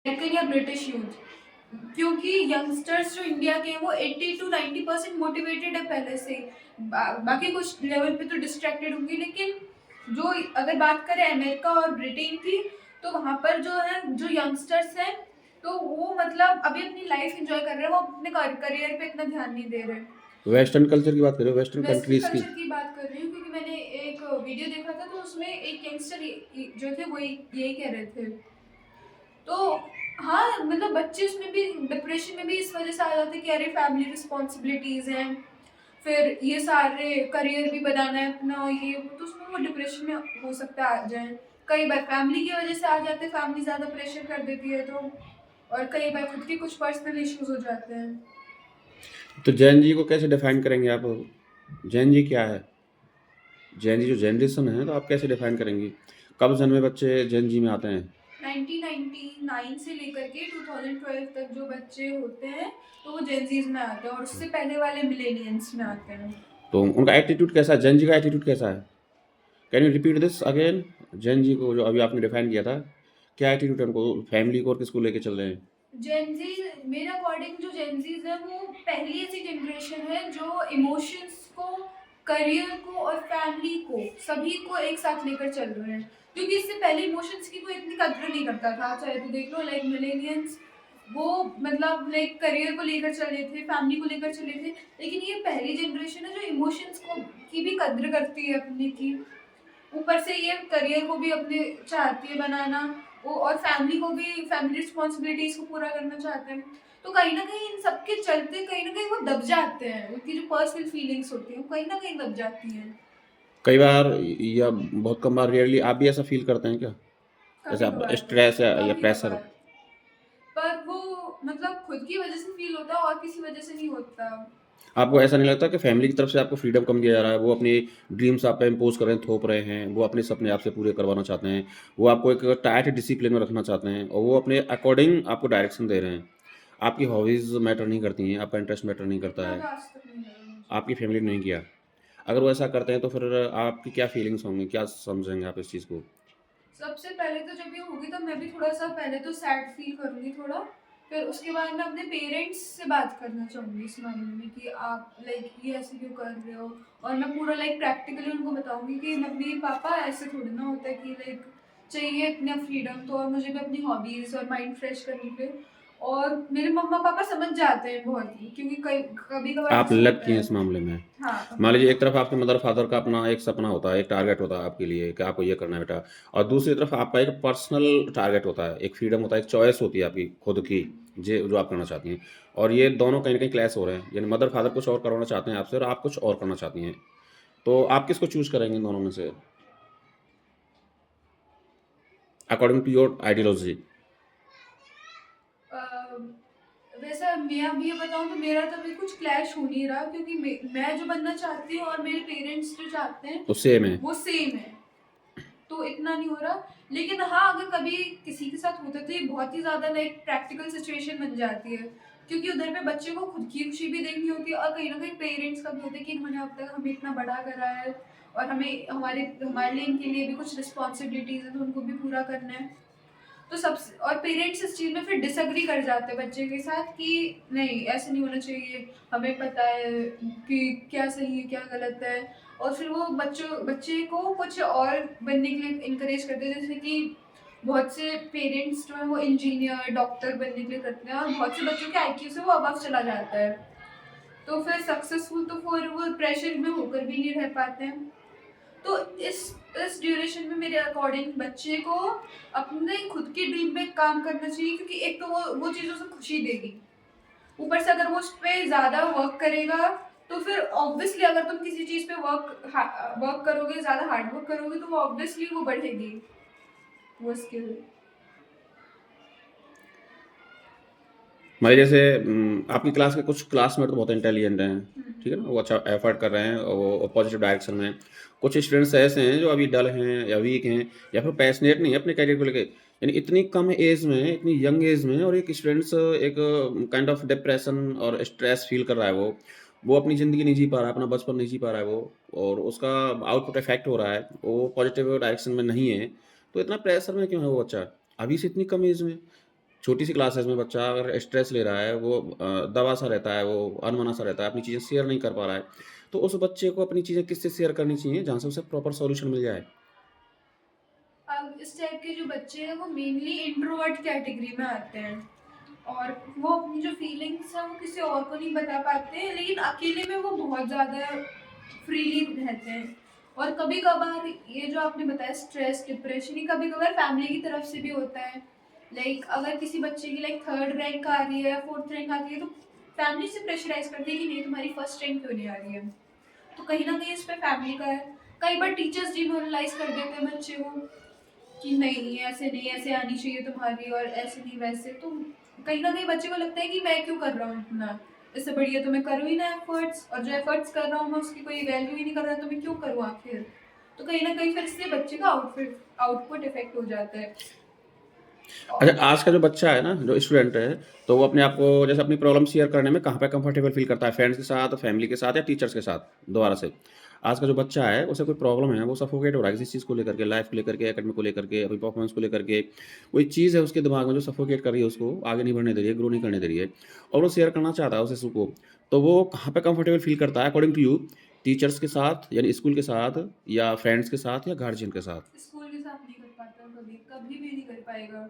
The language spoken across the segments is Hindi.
अमेरिकन या ब्रिटिश यूथ, क्योंकि यंगस्टर्स जो इंडिया के हैं वो 80 to 90% मोटिवेटेड है पहले से ही। बाकी कुछ लेवल पे तो डिस्ट्रैक्टेड होंगी, लेकिन जो अगर बात करें अमेरिका और ब्रिटेन की, तो वहाँ पर जो है जो यंगस्टर्स हैं, तो वो मतलब अभी अपनी लाइफ एंजॉय कर रहे हैं, वो अपने करियर पे इतना ध्यान नहीं दे रहे। वेस्टर्न कल्चर की बात करें, वेस्टर्न वेस्टर्न कंट्रीज की। कल्चर की बात कर रही हूँ, क्योंकि मैंने एक वीडियो देखा था, तो उसमें एक यंगस्टर जो थे वो यही कह रहे थे। तो हाँ, मतलब बच्चे उसमें भी डिप्रेशन में भी इस वजह से आ जाते हैं कि अरे फैमिली रिस्पॉन्सिबिलिटीज हैं, फिर ये सारे करियर भी बनाना है अपना और ये वो, तो उसमें वो डिप्रेशन में हो सकता है आ जाए। कई बार फैमिली की वजह से आ जाते हैं, फैमिली ज़्यादा प्रेशर कर देती है तो, और कई बार खुद के कुछ पर्सनल इश्यूज हो जाते हैं। तो जैन जी को कैसे डिफाइन करेंगे आप? जैन जी क्या है? जैन जी जो जनरेशन है, तो आप कैसे डिफाइन करेंगी? कब जन्मे बच्चे जैन जी में आते हैं? 1999 से लेकर के 2012 तक जो बच्चे होते हैं, तो वो जेनजीज में आते हैं, और उससे पहले वाले मिलेनियंस में आते हैं। तो उनका एटीट्यूड कैसा है? जैन जी का एटीट्यूड कैसा है? Can you repeat this again? Jain ji को जो अभी आपने डिफाइन किया था, क्या एटीट्यूड है उनको? फैमिली को और किसको लेके चल रहे हैं? जेनजी, मेरे अकॉर्डिंग जो जेनजीज है वो पहली ऐसी जनरेशन है जो इमोशंस को, करियर को और फैमिली को, सभी को एक साथ लेकर चल रहे हैं। क्योंकि इससे पहले इमोशंस की कोई इतनी कद्र नहीं करता था, चाहे तो देख लो लाइक मिलेनियंस, वो मतलब लाइक करियर को लेकर चले थे, फैमिली को लेकर चले थे, लेकिन ये पहली जनरेशन है जो इमोशंस को की भी कद्र करती है अपने की, ऊपर से ये करियर को भी अपने चाहती है बनाना, वो और फैमिली को भी, फैमिली रिस्पॉन्सिबिलिटीज को पूरा करना चाहते हैं। तो कहीं ना कहीं इन सबके चलते कहीं ना कहीं वो दब जाते हैं, उनकी जो पर्सनल फीलिंग्स होती हैं वो कहीं ना कहीं दब जाती हैं। कई बार या बहुत कम बार, रेयरली आप भी ऐसा फील करते हैं क्या? जैसे कभी आप कभार तो, स्ट्रेस या कभी प्रेशर? कभार, पर वो मतलब खुद की वजह से फील होता है और किसी वजह से नहीं होता। आपको ऐसा नहीं लगता कि फैमिली की तरफ से आपको फ्रीडम कम दिया जा रहा है? वो अपनी ड्रीम्स आप पे इम्पोज कर रहे हैं, थोप रहे हैं, वो अपने सपने आपसे पूरे करवाना चाहते हैं, वो आपको एक टाइट डिसिप्लिन में रखना चाहते हैं, और वो अपने अकॉर्डिंग आपको डायरेक्शन दे रहे हैं। आपकी हॉबीज़ मैटर नहीं करती हैं, आपका इंटरेस्ट मैटर नहीं करता इतना है, तो आज तक नहीं लगा मुझे। आपकी फैमिली ने नहीं किया। अगर वो ऐसा करते हैं तो फिर आपकी क्या फीलिंग्स होंगी? क्या समझेंगे आप इस चीज़ को? सबसे पहले तो जब ये होगी तो मैं भी थोड़ा सा पहले तो सैड फील करूंगी थोड़ा, फिर उसके बाद मैं अपने पेरेंट्स से बात करना चाहूंगी इस मामले में कि आप लाइक ये ऐसे क्यों कर रहे हो, और मैं पूरा लाइक प्रैक्टिकली उनको बताऊंगी कि मम्मी पापा ऐसे थोड़ी ना होता है कि लाइक चाहिए इतना फ्रीडम तो, और मुझे भी अपनी हॉबीज और माइंड फ्रेश करने के लिए। और मेरे मम्मा पापा समझ जाते हैं बहुत ही, क्योंकि कई कभी कभार आप ऐसा होता लकी हैं है। इस मामले में। हाँ, मान अभी लीजिए, तो। एक तरफ आपके मदर फादर का अपना एक सपना होता है, एक टारगेट होता है आपके लिए कि आपको ये करना है बेटा, और दूसरी तरफ आपका एक पर्सनल टारगेट होता है, एक फ्रीडम होता है, एक चॉइस होती है आपकी खुद की, जो आप करना चाहती हैं। और ये दोनों कहीं ना कहीं क्लैश हो रहे हैं, यानी मदर फादर कुछ और करवाना चाहते हैं आपसे और आप कुछ और करना चाहती हैं। तो आप किसको चूज करेंगे इन दोनों में से, अकॉर्डिंग टू योर आइडियोलॉजी? वैसा मैं अभी ये बताऊं तो मेरा तो अभी कुछ क्लैश हो नहीं रहा, क्योंकि मैं जो बनना चाहती हूँ और मेरे पेरेंट्स जो चाहते हैं तो सेम है। वो सेम है, तो इतना नहीं हो रहा। लेकिन हाँ, अगर कभी किसी के साथ होता है तो ये बहुत ही ज्यादा लाइक प्रैक्टिकल सिचुएशन बन जाती है, क्योंकि उधर पे बच्चे को खुद की खुशी भी देखनी होती है, और कहीं ना कहीं पेरेंट्स का भी होता है कि इन्होंने अब तक हमें इतना बड़ा करा है, और हमें हमारे हमारे लिए इनके लिए भी कुछ रिस्पॉन्सिबिलिटीज है, तो उनको भी पूरा करना है। तो सब, और पेरेंट्स इस चीज में फिर डिसएग्री कर जाते हैं बच्चे के साथ कि नहीं ऐसे नहीं होना चाहिए, हमें पता है कि क्या सही है क्या गलत है। और फिर वो बच्चे को कुछ और बनने के लिए इनकरेज करते हैं, जैसे कि बहुत से पेरेंट्स जो है वो इंजीनियर डॉक्टर बनने के लिए करते हैं, और बहुत से बच्चों के आईक्यू से वो अबव चला जाता है, तो फिर सक्सेसफुल तो फिर वो प्रेशर में होकर भी नहीं रह पाते हैं। तो इस ड्यूरेशन में मेरे अकॉर्डिंग बच्चे को अपने खुद के ड्रीम पे काम करना चाहिए, क्योंकि एक तो वो चीज़ उसे खुशी देगी, ऊपर से अगर वो उस पर ज़्यादा वर्क करेगा, तो फिर ऑब्वियसली अगर तुम किसी चीज़ पे वर्क करोगे, ज़्यादा हार्ड वर्क करोगे, तो वो ऑब्वियसली वो बढ़ेगी, वो स्किल। हमारे जैसे आपकी क्लास के कुछ क्लासमेट तो बहुत इंटेलिजेंट हैं, ठीक है ना, वो अच्छा एफर्ट कर रहे हैं और वो पॉजिटिव डायरेक्शन में हैं। कुछ स्टूडेंट्स ऐसे हैं जो अभी डल हैं या वीक हैं, या फिर पैशनेट नहीं है अपने करियर को लेके। यानी इतनी कम एज में, इतनी यंग एज में, और एक स्टूडेंट्स एक काइंड ऑफ डिप्रेशन और स्ट्रेस फील कर रहा है। वो अपनी ज़िंदगी नहीं जी पा रहा है, अपना बचपन नहीं जी पा रहा है वो, और उसका आउटपुट इफेक्ट हो रहा है, वो पॉजिटिव डायरेक्शन में नहीं है। तो इतना प्रेशर में क्यों है वो बच्चा, अभी से इतनी कम एज में? छोटी सी क्लासेस में बच्चा अगर स्ट्रेस ले रहा है, वो दबा सा रहता है, वो अनमना सा रहता है, अपनी चीज़ें शेयर नहीं कर पा रहा है, तो उस बच्चे को अपनी चीज़ें किससे शेयर करनी चाहिए जहाँ से उसे प्रॉपर सॉल्यूशन मिल जाए? अब इस टाइप के जो बच्चे हैं वो मेनली इंट्रोवर्ट कैटेगरी में आते हैं और वो अपनी जो फीलिंग्स हैं वो किसी और को नहीं बता पाते, लेकिन अकेले में वो बहुत ज़्यादा फ्रीली रहते हैं। और कभी कभार ये जो आपने बताया स्ट्रेस डिप्रेशन, ये कभी कभार फैमिली की तरफ से भी होता है। लाइक अगर किसी बच्चे की लाइक 3rd रैंक आ रही है, 4th रैंक आ रही है, तो फैमिली से प्रेशराइज करती है कि नहीं तुम्हारी 1st रैंक क्यों नहीं आ रही है। तो कहीं ना कहीं इस पे फैमिली का है। कई बार टीचर्स डिमोरलाइज कर देते हैं बच्चे को कि नहीं ऐसे आनी चाहिए तुम्हारी और ऐसे नहीं वैसे। तो कहीं ना कहीं बच्चे को लगता है कि मैं क्यों कर रहा हूँ इतना, इससे बढ़िया तो मैं करूँ ही ना एफर्ट्स, और जो एफर्ट्स कर रहा हूँ मैं उसकी कोई वैल्यू ही नहीं कर रहा, तो मैं क्यों करूँ आखिर। तो कहीं ना कहीं फिर इससे बच्चे का आउटपुट इफेक्ट हो जाता है। अच्छा, और आज का जो बच्चा है ना, जो स्टूडेंट है, तो वो अपने आप को जैसे अपनी प्रॉब्लम शेयर करने में कहाँ पे कंफर्टेबल फ़ील करता है? फ्रेंड्स के साथ, फैमिली के साथ या टीचर्स के साथ? दोबारा से, आज का जो बच्चा है, उसे कोई प्रॉब्लम है, वो सफोकेट हो रहा है किसी चीज़ को लेकर के, लाइफ़ को लेकर के, एकेडमिक को लेकर के, अपनी परफॉर्मेंस को लेकर के, कोई चीज़ है उसके दिमाग में जो सफोकेट कर रही है उसको, आगे नहीं बढ़ने दे रही है, ग्रो नहीं करने दे रही है और वो शेयर करना चाहता है उस इश्यू को, तो वो कहाँ पे कंफर्टेबल फ़ील करता है अकॉर्डिंग टू यू? टीचर्स के साथ, यानी स्कूल के साथ या फ्रेंड्स के साथ या गार्जियन के साथ? स्कूल के साथ नहीं कर पाता, कभी कभी भी नहीं कर पाएगा,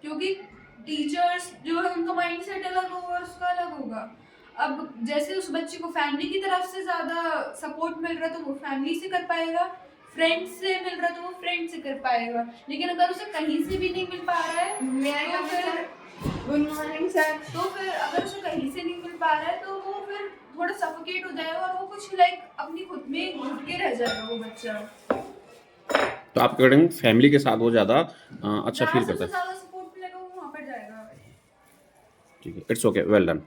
क्योंकि टीचर्स जो है उनका माइंडसेट अलग होगा और उसका अलग होगा। अब जैसे उस बच्चे को फैमिली की तरफ से ज़्यादा सपोर्ट मिल रहा है तो वो फैमिली से कर पाएगा, फ्रेंड्स से मिल रहा है तो वो फ्रेंड से कर पाएगा। लेकिन अगर उसे कहीं से भी नहीं मिल पा रहा है तो फिर गुड मॉर्निंग सर, तो फिर अगर उसे कहीं से नहीं मिल पा रहा है तो वो फिर थोड़ा सफोकेट हो जाएगा और वो कुछ लाइक अपनी खुद में घुट के रह जाएगा वो बच्चा। तो आपके अकॉर्डिंग फैमिली के साथ वो ज़्यादा अच्छा जहाँ फ़ील से करता उसे है। ज़्यादा सपोर्ट मिलेगा वो वहाँ पर जाएगा। ठीक है, इट्स ओके, वेल डन।